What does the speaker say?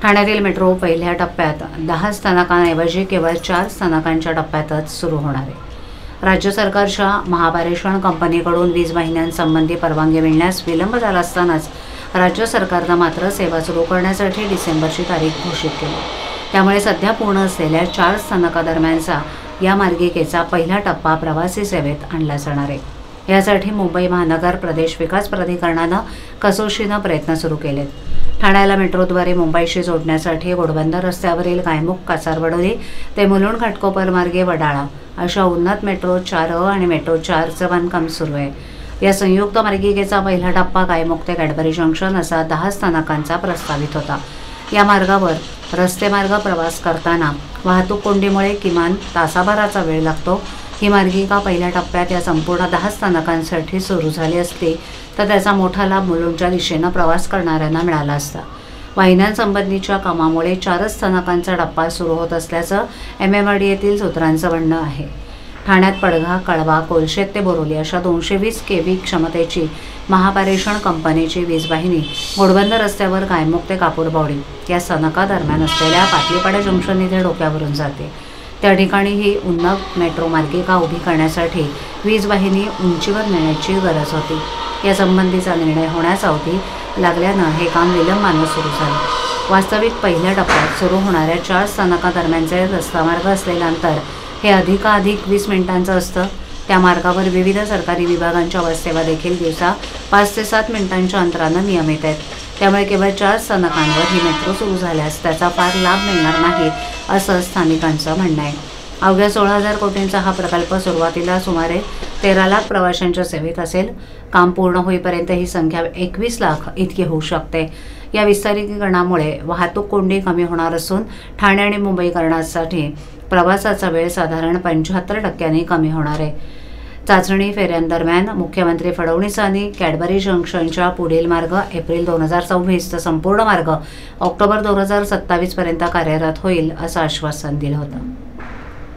ठाण्यातील मेट्रो पहिल्या टप्प्यात 10 स्थानकांऐवजी केवळ 4 स्थानकांच्या टप्प्यातच सुरू होणार आहे। राज्य सरकारच्या महापारेषण कंपनीकडून वीज वाहिन्यांसंबंधी परवानगी मिळण्यास विलंब झाला असतानाच राज्य सरकारनं मात्र सेवा सुरू करण्यासाठी डिसेंबरची तारीख घोषित केली। त्यामुळे सध्या पूर्ण असलेल्या 4 स्थानकादरम्यानचा या मार्गिकेचा पहिला टप्पा प्रवासी सेवेत आणला जाणार आहे। यासाठी मुंबई महानगर प्रदेश विकास प्राधिकरणानं कसोशीनं प्रयत्न सुरू केलेत। ठाण्याला मेट्रोद्वारे मुंबईशी जोडण्यासाठी घोडबंदर रस्त्यावरील गायमुख कासारवडोली ते मुलुंड घाटकोपर मार्गे वडाळा अशा उन्नत मेट्रो 4 आणि मेट्रो 4चं बांधकाम सुरू आहे। या संयुक्त मार्गिकेचा पहिला टप्पा गायमुख ते कॅडबरी जंक्शन असा 10 स्थानकांचा प्रस्तावित होता। या मार्गावर रस्तेमार्ग प्रवास करताना वाहतूक कोंडीमुळे किमान तासाभराचा वेळ लागतो। ही मार्गिका पहिल्या टप्प्यात या संपूर्ण 10 स्थानकांसाठी सुरू झाली असती तर त्याचा मोठा लाभ मुलुंडच्या दिशेनं प्रवास करणाऱ्यांना मिळाला असता। वाहिन्यांसंबंधीच्या कामामुळे 4 स्थानकांचा टप्पा सुरू होत असल्याचं MMRDAतील सूत्रांचं म्हणणं आहे। ठाण्यात पडघा, कळवा, कोलशेत ते बोरोली अशा 220 kV क्षमतेची महापारेषण कंपनीची वीज वाहिनी घोडबंदर रस्त्यावर गायमुख ते कापूरबावडी या स्थानकादरम्यान असलेल्या पाटलीपाडा जंक्शन इथे डोक्यावरून जाते। त्या ठिकाणी ही उन्नत मेट्रो मार्गिका उभी करण्यासाठी वीज वाहिनी उंचीवर नेण्याची गरज होती। यासंबंधीचा निर्णय होण्यास अवधी लागल्यानं हे काम विलंबानं सुरू झालं। वास्तविक पहिल्या टप्प्यात सुरू होणाऱ्या 4 स्थानकादरम्यानचे रस्तामार्ग असलेलं अंतर हे अधिकाधिक 20 मिनिटांचं असतं। त्या मार्गावर विविध सरकारी विभागांच्या बससेवा देखील दिवसा 5 ते 7 मिनिटांच्या अंतरानं नियमित आहेत। त्यामुळे केवळ 4 स्थानकांवर ही मेट्रो सुरू झाल्यास त्याचा फार लाभ मिळणार नाही असं स्थानिकांचं म्हणणं आहे। अवघ्या 16,000 कोटींचा हा प्रकल्प सुरुवातीला सुमारे 13 लाख प्रवाशांच्या सेवेत असेल। काम पूर्ण होईपर्यंत ही संख्या 21 लाख इतकी होऊ शकते। या विस्तारीकरणामुळे वाहतूक कोंडी कमी होणार असून ठाणे आणि मुंबईकरांसाठी प्रवासाचा वेळ साधारण 75% कमी होणार आहे। चाचणी फेऱ्यांदरम्यान मुख्यमंत्री फडणवीसांनी कॅडबरी जंक्शनच्या पुढील मार्ग एप्रिल 2024 तर संपूर्ण मार्ग ऑक्टोबर 2027 पर्यंत कार्यरत होईल असं आश्वासन दिलं होतं।